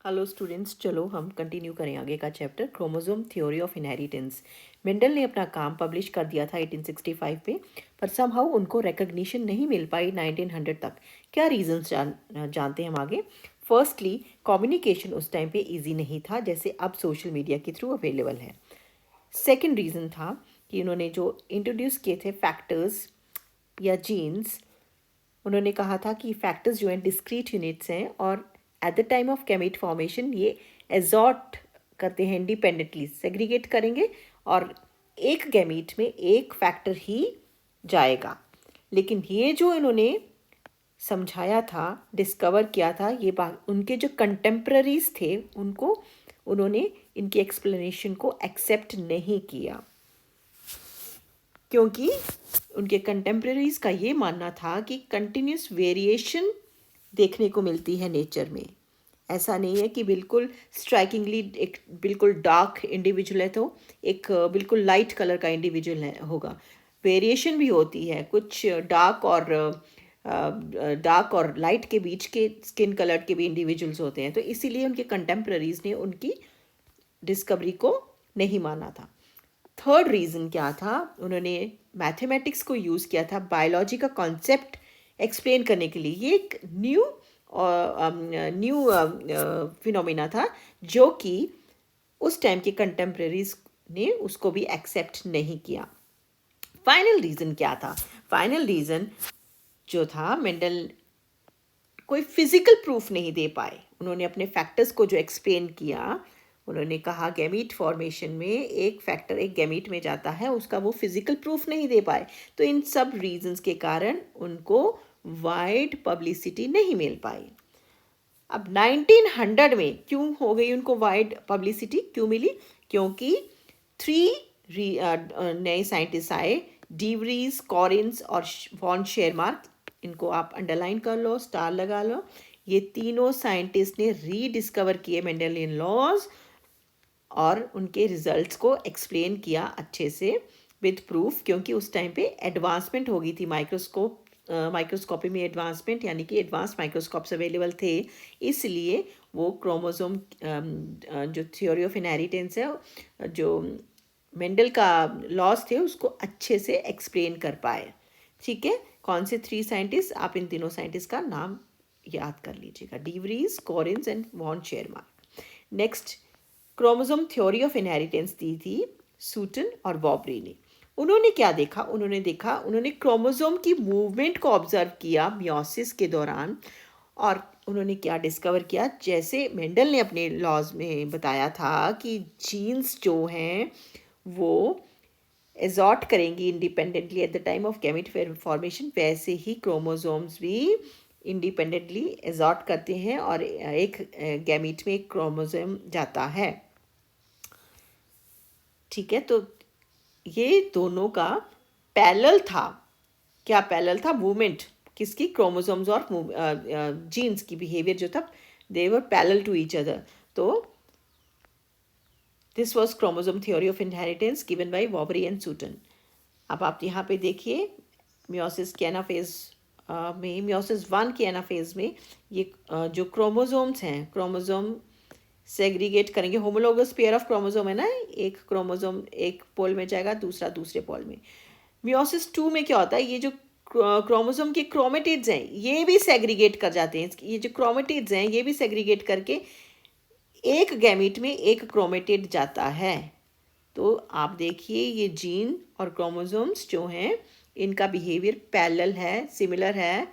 Hello students, चलो हम continue करें आगे का chapter chromosome theory of inheritance. Mendel ने अपना काम पब्लिश कर दिया था 1865 पे, पर समहाउ उनको रिकग्निशन नहीं मिल पाई 1900 तक। क्या रीजंस जानते हैं हम आगे। फर्स्टली, कम्युनिकेशन उस टाइम पे इजी नहीं था जैसे अब सोशल मीडिया के थ्रू अवेलेबल है। सेकेंड रीज़न था कि उन्होंने जो इंट्रोड्यूस किए थे फैक्टर्स या जीन्स, उन्होंने कहा था कि फैक्टर्स जो हैं डिस्क्रीट यूनिट्स हैं और at the time of gamete formation ये एजॉर्ट करते हैं, इंडिपेंडेंटली सेग्रीगेट करेंगे और एक गैमीट में एक फैक्टर ही जाएगा। लेकिन ये जो इन्होंने समझाया था, डिस्कवर किया था, ये बात उनके जो कंटेम्प्रेरीज थे उनको उन्होंने इनकी एक्सप्लेनेशन को एक्सेप्ट नहीं किया, क्योंकि उनके कंटेम्प्रेरीज का ये मानना था कि कंटिन्यूस वेरिएशन देखने को मिलती है नेचर में। ऐसा नहीं है कि बिल्कुल स्ट्राइकिंगली एक बिल्कुल डार्क इंडिविजुअल है तो एक बिल्कुल लाइट कलर का इंडिविजुअल है होगा। वेरिएशन भी होती है, कुछ डार्क और लाइट के बीच के स्किन कलर के भी इंडिविजुअल्स होते हैं। तो इसीलिए उनके कंटेम्प्रेरीज ने उनकी डिस्कवरी को नहीं माना था। थर्ड रीज़न क्या था, उन्होंने मैथमेटिक्स को यूज़ किया था बायोलॉजी का कॉन्सेप्ट एक्सप्लेन करने के लिए। ये एक न्यू फिनोमिना था जो कि उस टाइम के कंटेम्प्रेरीज ने उसको भी एक्सेप्ट नहीं किया। फाइनल रीज़न क्या था। फाइनल रीज़न जो था, मेंडल कोई फिजिकल प्रूफ नहीं दे पाए। उन्होंने अपने फैक्टर्स को जो एक्सप्लेन किया, उन्होंने कहा गैमीट फॉर्मेशन में एक फैक्टर एक गैमीट में जाता है, उसका वो फिजिकल प्रूफ नहीं दे पाए। तो इन सब रीजंस के कारण उनको वाइड पब्लिसिटी नहीं मिल पाई। अब 1900 में क्यों हो गई उनको वाइड पब्लिसिटी, क्यों मिली? क्योंकि थ्री नए साइंटिस्ट आए, डीवरीज, कॉरिन्स और वॉन शेरमार्क। इनको आप अंडरलाइन कर लो, स्टार लगा लो। ये तीनों साइंटिस्ट ने रीडिस्कवर किए मेंडेलियन लॉज और उनके रिजल्ट्स को एक्सप्लेन किया अच्छे से विद प्रूफ, क्योंकि उस टाइम पे एडवांसमेंट हो गई थी माइक्रोस्कोपी में एडवांसमेंट, यानी कि एडवांस माइक्रोस्कोप्स अवेलेबल थे। इसलिए वो क्रोमोसोम जो थ्योरी ऑफ इनहेरिटेंस है, जो मेंडल का लॉज थे, उसको अच्छे से एक्सप्लेन कर पाए। ठीक है, कौन से थ्री साइंटिस्ट, आप इन तीनों साइंटिस्ट का नाम याद कर लीजिएगा, de Vries, Correns and von Tschermak. Next, chromosome theory of inheritance दी थी सूटन और वॉबरी ने। उन्होंने क्या देखा? उन्होंने क्रोमोसोम की मूवमेंट को ऑब्जर्व किया मियोसिस के दौरान, और उन्होंने क्या डिस्कवर किया, जैसे मेंडल ने अपने लॉज में बताया था कि जीन्स जो हैं वो एजॉर्ट करेंगी independently at the time of gamete formation, वैसे ही क्रोमोसोम्स भी इंडिपेंडेंटली एजॉर्ट करते हैं और एक गैमीट में एक क्रोमोसोम जाता है। ठीक है, तो ये दोनों का पैरेलल था। क्या पैरेलल था? मूवमेंट किसकी? क्रोमोसोम्स और जीन्स की बिहेवियर जो था, they were parallel to each other. तो this was chromosome theory of inheritance given by Boveri and Sutton. अब आप यहाँ पे देखिए, मियोसिस के एनाफेज में, मियोसिस 1 के एनाफेज में ये जो क्रोमोसोम्स हैं, क्रोमोसोम सेग्रीगेट करेंगे। होमोलोगस पेयर ऑफ क्रोमोसोम है ना, एक क्रोमोसोम एक पोल में जाएगा, दूसरा दूसरे पोल में। मियोसिस 2 में क्या होता है, ये जो क्रोमोसोम के क्रोमेटिड्स हैं ये भी सेग्रीगेट कर जाते हैं। ये जो क्रोमेटिड्स हैं ये भी सेग्रीगेट करके एक गैमीट में एक क्रोमेटिड जाता है। तो आप देखिए, ये जीन और क्रोमोसोम्स जो हैं इनका बिहेवियर पैरेलल है, सिमिलर है।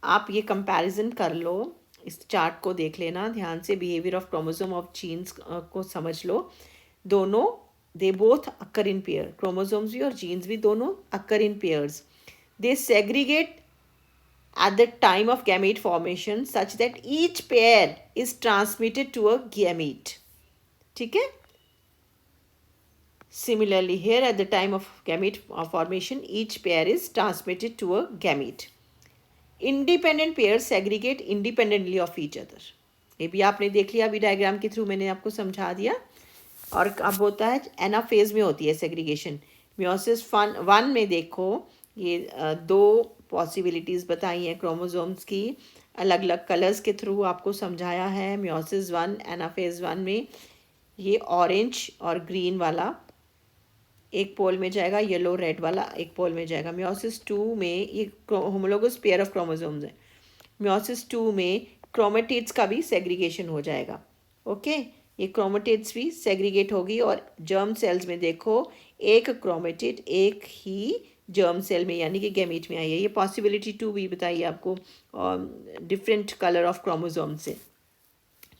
आप ये कंपैरिजन कर लो, इस चार्ट को देख लेना ध्यान से, behaviour of chromosome of genes को समझ लो। दोनों they both occur in pair, chromosomes भी और जीन्स भी दोनों occur in pairs. They segregate at the time of gamete formation such that each pair is transmitted to a gamete. ठीक है, similarly here at the time of gamete formation each pair is transmitted to a gamete. Independent pairs segregate independently of each other. ये भी आपने देख लिया, अभी diagram के through मैंने आपको समझा दिया। और अब होता है एनाफेज में होती है सेग्रीगेशन। मियोसिस 1 में देखो, ये दो पॉसिबिलिटीज़ बताई हैं क्रोमोसोम्स की, अलग अलग कलर्स के थ्रू आपको समझाया है। मियोसिस 1 एनाफेज 1 में ये ऑरेंज और ग्रीन वाला एक पोल में जाएगा, येलो रेड वाला एक पोल में जाएगा। मियोसिस 2 में ये होमोलोगस पेयर ऑफ क्रोमोसोम्स है। मियोसिस 2 में क्रोमेटिड्स का भी सेग्रीगेशन हो जाएगा। ओके, ये क्रोमेटिड्स भी सेग्रीगेट होगी और जर्म सेल्स में देखो एक क्रोमेटिड एक ही जर्म सेल में यानी कि गैमीट में आई है। ये पॉसिबिलिटी 2 भी बताइए आपको डिफरेंट कलर ऑफ क्रोमोसोम से।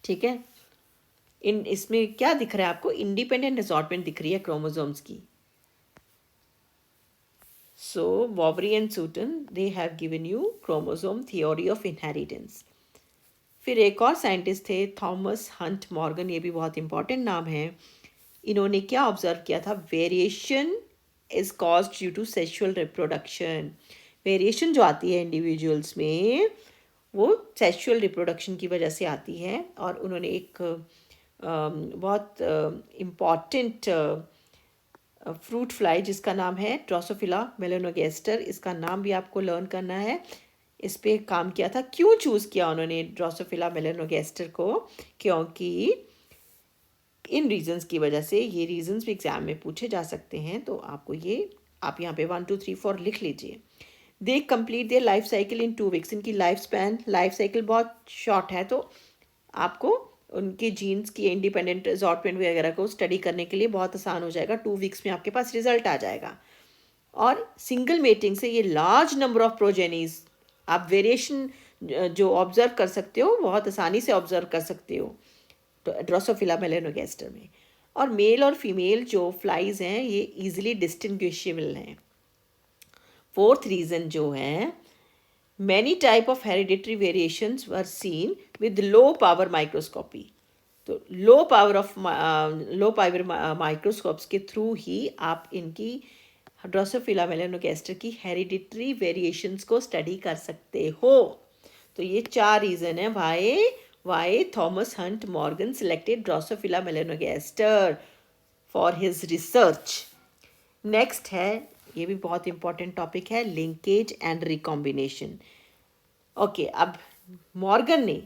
ठीक है, इन इसमें क्या दिख रहा है आपको? इंडिपेंडेंट असॉर्टमेंट दिख रही है क्रोमोसोम्स की। So, Boveri and Sutton, they have given you chromosome theory of inheritance. फिर एक और साइंटिस्ट थे थॉमस हंट मॉर्गन, ये भी बहुत इंपॉर्टेंट नाम है। इन्होंने क्या ऑब्जर्व किया था? Variation is caused due to sexual reproduction. Variation जो आती है इंडिविजुअल्स में वो सेक्सुअल रिप्रोडक्शन की वजह से आती है। और उन्होंने एक बहुत इम्पॉर्टेंट फ्रूट फ्लाई जिसका नाम है ड्रोसोफिला मेलानोगास्टर, इसका नाम भी आपको लर्न करना है। इस पे काम किया था। क्यों चूज़ किया उन्होंने ड्रोसोफिला मेलानोगास्टर को? क्योंकि इन रीजंस की वजह से, ये रीजंस भी एग्जाम में पूछे जा सकते हैं, तो आपको ये आप यहाँ पे 1 2 3 4 लिख लीजिए। They complete their life cycle in 2 weeks. इनकी लाइफ साइकिल बहुत शॉर्ट है, तो आपको उनके जीन्स की इंडिपेंडेंट असॉर्टमेंट वगैरह को स्टडी करने के लिए बहुत आसान हो जाएगा। 2 वीक्स में आपके पास रिजल्ट आ जाएगा। और सिंगल मेटिंग से ये लार्ज नंबर ऑफ प्रोजेनीज, आप वेरिएशन जो ऑब्जर्व कर सकते हो बहुत आसानी से ऑब्जर्व कर सकते हो ड्रोसोफिला मेलानोगास्टर में। और मेल और फीमेल जो फ्लाइज हैं ये इजीली डिस्टिंग्विशेबल हैं। फोर्थ रीज़न जो है, many type of hereditary variations were seen with low power microscopy. तो लो पावर माइक्रोस्कोप्स के थ्रू ही आप इनकी ड्रोसोफिला मेलानोगास्टर की हेरिडिटरी वेरिएशंस को स्टडी कर सकते हो। तो ये 4 रीज़न है why Thomas Hunt Morgan selected Drosophila melanogaster for his research. Next है, ये भी बहुत इंपॉर्टेंट टॉपिक है, लिंकेज एंड रिकॉम्बिनेशन। ओके, अब मॉर्गन ने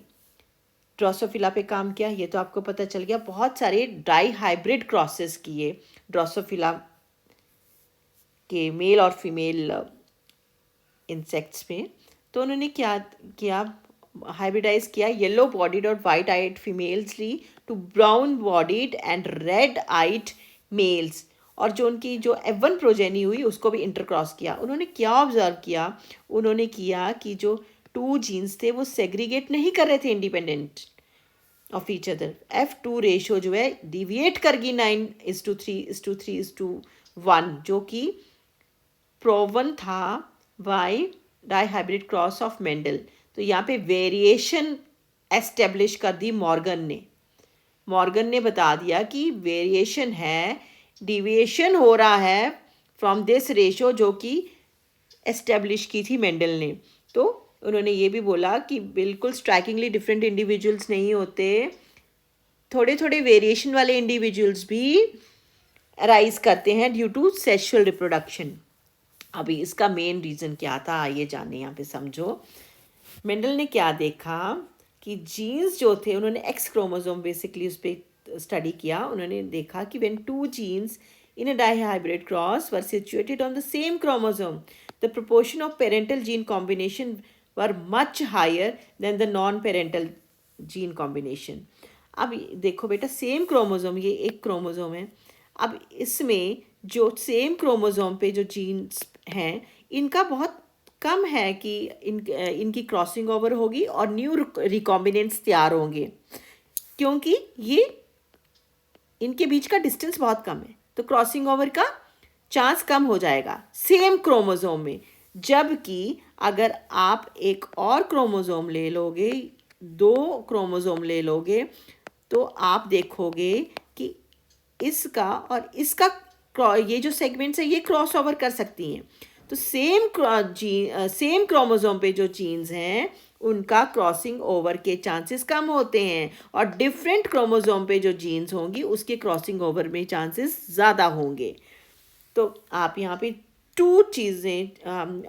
ड्रोसोफिला पे काम किया, ये तो आपको पता चल गया। बहुत सारे डाई हाइब्रिड क्रॉसेस किए ड्रोसोफिला के मेल और फीमेल इंसेक्ट्स में। तो उन्होंने क्या किया? हाइब्रिडाइज किया येलो बॉडीड और वाइट आइड फीमेल्स ली to brown bodied and red eyed males. और जो उनकी जो F1 प्रोजेनी हुई उसको भी इंटरक्रॉस किया। उन्होंने क्या ऑब्जर्व किया? उन्होंने किया कि जो 2 जीन्स थे वो सेग्रीगेट नहीं कर रहे थे independent of each other. F2 ratio जो है डिविएट कर गई 9:3:3:1, जो कि प्रोवन था by dihybrid cross of Mendel. तो यहाँ पे वेरिएशन एस्टेब्लिश कर दी मॉर्गन ने बता दिया कि वेरिएशन है, डिविएशन हो रहा है फ्रॉम दिस रेशो जो कि एस्टेब्लिश की थी मेंडल ने। तो उन्होंने ये भी बोला कि बिल्कुल स्ट्राइकिंगली डिफरेंट इंडिविजुअल्स नहीं होते, थोड़े थोड़े वेरिएशन वाले इंडिविजुअल्स भी अराइज करते हैं ड्यू टू सेक्सुअल रिप्रोडक्शन। अभी इसका मेन रीज़न क्या था आइए जाने, यहाँ पे समझो। मेंडल ने क्या देखा कि जीन्स जो थे, उन्होंने एक्स क्रोमोसोम बेसिकली उस पर स्टडी किया। उन्होंने देखा कि when 2 genes in a dihybrid cross were situated on the same chromosome, the proportion of parental gene combination were much higher than the non-parental gene combination. अब देखो बेटा, सेम क्रोमोसोम, ये एक क्रोमोसोम है। अब इसमें जो सेम क्रोमोसोम पे जो जीन्स हैं इनका बहुत कम है कि इनकी क्रॉसिंग ओवर होगी और न्यू रिकॉम्बिनेंट्स तैयार होंगे, क्योंकि ये इनके बीच का डिस्टेंस बहुत कम है, तो क्रॉसिंग ओवर का चांस कम हो जाएगा सेम क्रोमोसोम में। जबकि अगर आप एक और क्रोमोसोम ले लोगे, 2 क्रोमोसोम ले लोगे, तो आप देखोगे कि इसका और इसका ये जो सेगमेंट्स है ये क्रॉस ओवर कर सकती हैं। तो सेम क्रोमोसोम पे जो जीन्स हैं उनका क्रॉसिंग ओवर के चांसेस कम होते हैं, और डिफरेंट क्रोमोसोम पे जो जीन्स होंगी उसके क्रॉसिंग ओवर में चांसेस ज़्यादा होंगे। तो आप यहाँ पे 2 चीज़ें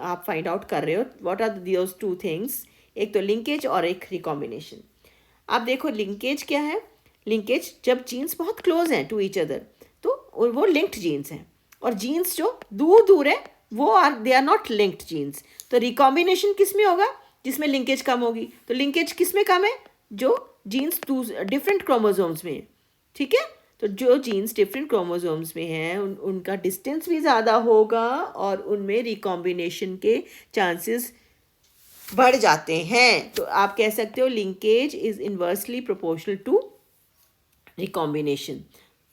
आप फाइंड आउट कर रहे हो। What are those 2 things? एक तो लिंकेज और एक रिकॉम्बिनेशन। आप देखो लिंकेज क्या है, लिंकेज जब जीन्स बहुत क्लोज हैं टू ईच अदर तो वो लिंक्ड जीन्स हैं, और जीन्स जो दूर दूर है वो they are not linked genes. तो रिकॉम्बिनेशन किस में होगा, जिसमें लिंकेज कम होगी। तो लिंकेज किस में कम है, जो जीन्स डिफरेंट क्रोमोसोम्स में है, ठीक है। तो जो जीन्स डिफरेंट क्रोमोसोम्स में हैं उनका डिस्टेंस भी ज़्यादा होगा और उनमें रिकॉम्बिनेशन के चांसेस बढ़ जाते हैं। तो आप कह सकते हो linkage is inversely proportional to recombination.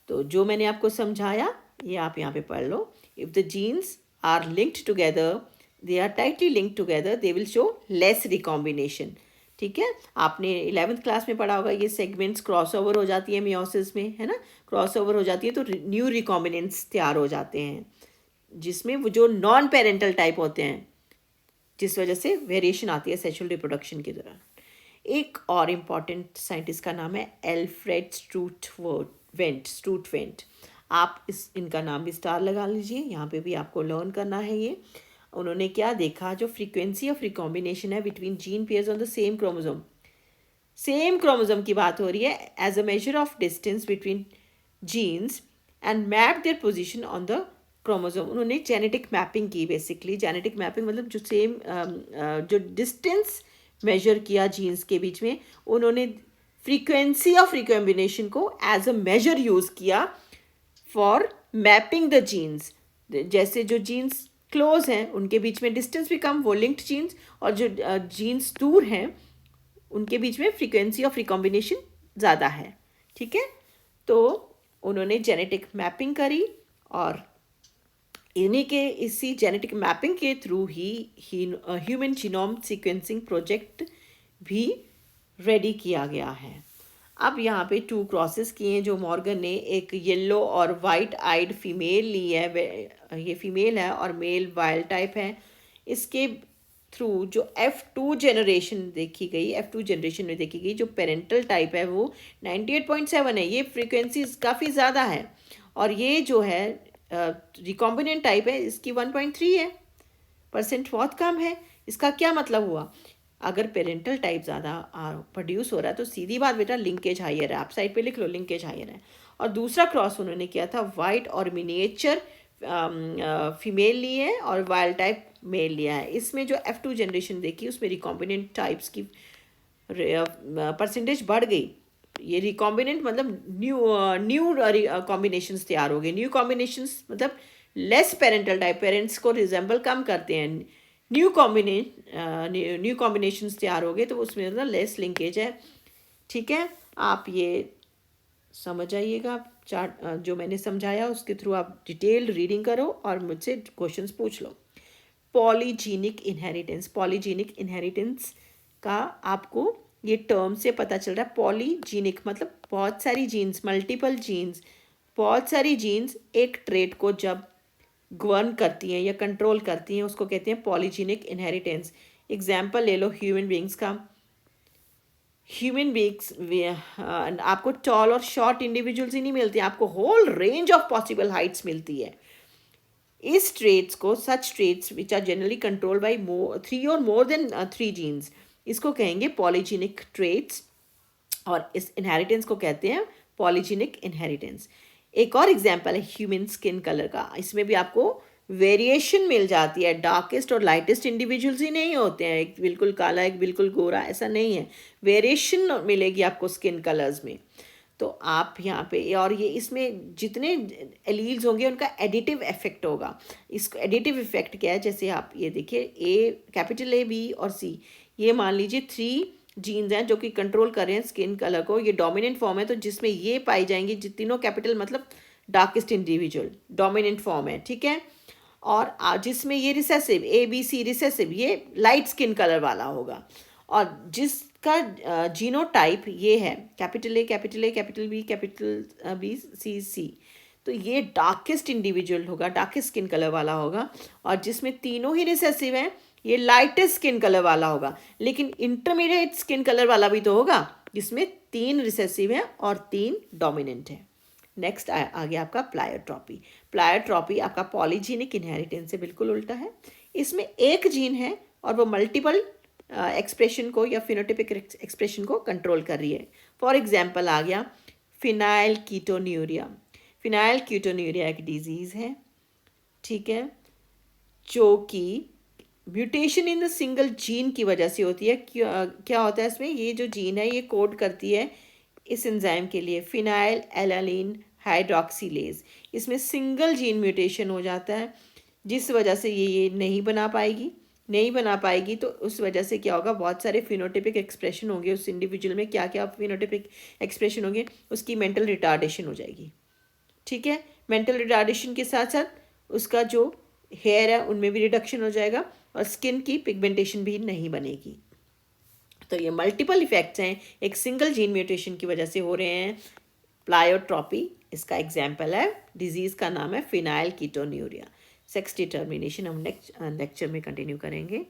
तो जो मैंने आपको समझाया ये आप यहाँ पे पढ़ लो। If the genes are linked together, they are tightly linked together, they will show less recombination, ठीक है। आपने 11th क्लास में पढ़ा होगा ये सेगमेंट्स क्रॉस ओवर हो जाती है मियोसिस में, है ना, क्रॉस ओवर हो जाती है तो न्यू रिकॉम्बिनेंट्स तैयार हो जाते हैं, जिसमें वो जो नॉन पेरेंटल टाइप होते हैं, जिस वजह से वेरिएशन आती है सेक्सुअल रिप्रोडक्शन के दौरान। एक और इम्पॉर्टेंट साइंटिस्ट का नाम है एल्फ्रेड स्टूटवेंट। आप इनका नाम भी स्टार लगा लीजिए, यहाँ पे भी आपको लर्न करना है ये। उन्होंने क्या देखा, जो फ्रीक्वेंसी ऑफ रिकॉम्बिनेशन है between gene pairs on the same chromosome की बात हो रही है, as a measure of distance between genes and map their position on the chromosome. उन्होंने जेनेटिक मैपिंग की, बेसिकली जेनेटिक मैपिंग मतलब जो सेम जो डिस्टेंस मेजर किया जीन्स के बीच में, उन्होंने फ्रीक्वेंसी ऑफ रिकॉम्बिनेशन को एज अ मेजर यूज़ किया फॉर मैपिंग द जीन्स। जैसे जो जीन्स क्लोज हैं उनके बीच में डिस्टेंस भी कम, वो लिंक्ड जीन्स, और जो जीन्स दूर हैं उनके बीच में फ्रीक्वेंसी ऑफ रिकॉम्बिनेशन ज़्यादा है, ठीक है। तो उन्होंने जेनेटिक मैपिंग करी और इन्हीं के इसी जेनेटिक मैपिंग के थ्रू ही ह्यूमन जीनोम सीक्वेंसिंग प्रोजेक्ट भी रेडी किया गया है। अब यहाँ पे 2 क्रॉसेस किए हैं जो मॉर्गन ने, एक येलो और वाइट आइड फीमेल ली है, ये फीमेल है और मेल वाइल्ड टाइप है। इसके थ्रू जो F2 जनरेशन देखी गई, F2 जनरेशन में देखी गई जो पेरेंटल टाइप है वो 98.7 है, ये फ्रीक्वेंसी काफ़ी ज़्यादा है। और ये जो है रिकॉम्बिनेंट टाइप है, इसकी 1.3 है, परसेंट बहुत कम है। इसका क्या मतलब हुआ, अगर पेरेंटल टाइप ज़्यादा प्रोड्यूस हो रहा है तो सीधी बात बेटा लिंकेज हाइयर है, आप साइड पे लिख लो लिंकेज हाइयर है। और दूसरा क्रॉस उन्होंने किया था वाइट और मिनिएचर फीमेल ली है और वाइल्ड टाइप मेल लिया है। इसमें जो F2 जनरेशन देखी उसमें रिकॉम्बिनेंट टाइप्स की परसेंटेज बढ़ गई। ये रिकॉम्बिनेंट मतलब न्यू कॉम्बिनेशंस तैयार हो गए। न्यू कॉम्बिनेशंस मतलब लेस पेरेंटल टाइप, पेरेंट्स को रिजेंबल कम करते हैं। न्यू कॉम्बिनेशंस तैयार हो गए तो उसमें मतलब लेस लिंकेज है, ठीक है। आप ये समझ आइएगा, चार्ट जो मैंने समझाया उसके थ्रू आप डिटेल्ड रीडिंग करो और मुझसे क्वेश्चंस पूछ लो। पॉलीजीनिक इनहेरिटेंस का आपको ये टर्म से पता चल रहा है। पॉलीजीनिक मतलब बहुत सारी जीन्स, मल्टीपल जीन्स, बहुत सारी जीन्स एक ट्रेट को जब गवर्न करती हैं या कंट्रोल करती हैं उसको कहते हैं पॉलीजीनिक इनहेरिटेंस। एग्जाम्पल ले लो ह्यूमन बींग्स का। ह्यूमन बींग्स आपको टॉल और शॉर्ट इंडिविजुअल्स ही नहीं मिलते, आपको whole range of possible heights मिलती है। इस ट्रेट्स को, such traits which are generally control by 3 और मोर देन 3 जीन्स, इसको कहेंगे पॉलीजीनिक ट्रेट्स और इस इनहेरिटेंस को कहते हैं पॉलीजीनिक इनहेरिटेंस। एक और एग्जांपल है ह्यूमन स्किन कलर का। इसमें भी आपको वेरिएशन मिल जाती है, डार्केस्ट और लाइटेस्ट इंडिविजुअल्स ही नहीं होते हैं, एक बिल्कुल काला एक बिल्कुल गोरा, ऐसा नहीं है, वेरिएशन मिलेगी आपको स्किन कलर्स में। तो आप यहाँ पे, और ये इसमें जितने एलील्स होंगे उनका एडिटिव इफेक्ट होगा। इसको एडिटिव इफेक्ट क्या है, जैसे आप ये देखिए कैपिटल A B और C, ये मान लीजिए 3 जीन्स हैं जो कि कंट्रोल कर रहे हैं स्किन कलर को, ये डोमिनेंट फॉर्म है तो जिसमें ये पाई जाएंगी, तीनों कैपिटल मतलब डार्केस्ट इंडिविजुअल डोमिनेंट फॉर्म है, ठीक है। और जिसमें ये रिसेसिव ABC रिसेसिव, ये लाइट स्किन कलर वाला होगा। और जिसका जीनोटाइप ये है capital A capital B C, तो ये डार्केस्ट इंडिविजुअल होगा, डार्केस्ट स्किन कलर वाला होगा। और जिसमें तीनों ही रिसेसिव हैं ये लाइटेस्ट स्किन कलर वाला होगा। लेकिन इंटरमीडिएट स्किन कलर वाला भी तो होगा जिसमें 3 रिसेसिव हैं और 3 डोमिनेंट हैं। नेक्स्ट आ गया आपका प्लायोट्रॉपी। प्लायोट्रॉपी आपका पॉलीजीनिक इनहेरिटेंस से बिल्कुल उल्टा है। इसमें एक जीन है और वो मल्टीपल एक्सप्रेशन को या फिनोटिपिक एक्सप्रेशन को कंट्रोल कर रही है। फॉर एग्जांपल आ गया फिनाइल कीटोन्यूरिया। फिनाइल कीटोन्यूरिया एक डिजीज़ है, ठीक है, जो कि mutation in the single gene की वजह से होती है। क्या होता है इसमें, ये जो जीन है ये कोड करती है इस एंजाइम के लिए फिनाइल एलानिन हाइड्रोक्सीलेज। इसमें सिंगल जीन म्यूटेशन हो जाता है जिस वजह से ये नहीं बना पाएगी तो उस वजह से क्या होगा, बहुत सारे फिनोटिपिक एक्सप्रेशन होंगे उस इंडिविजुअल में। क्या क्या फिनोटिपिक एक्सप्रेशन होंगे, उसकी मेंटल रिटार्डेशन हो जाएगी, ठीक है। मेंटल रिटार्डेशन के साथ साथ उसका जो हेयर है उनमें भी रिडक्शन हो जाएगा और स्किन की पिगमेंटेशन भी नहीं बनेगी। तो ये मल्टीपल इफेक्ट्स हैं एक सिंगल जीन म्यूटेशन की वजह से हो रहे हैं। प्लायोट्रॉपी इसका एग्जाम्पल है। डिजीज़ का नाम है फिनाइल कीटोन्यूरिया। सेक्स डिटर्मिनेशन हम नेक्स्ट लेक्चर में कंटिन्यू करेंगे।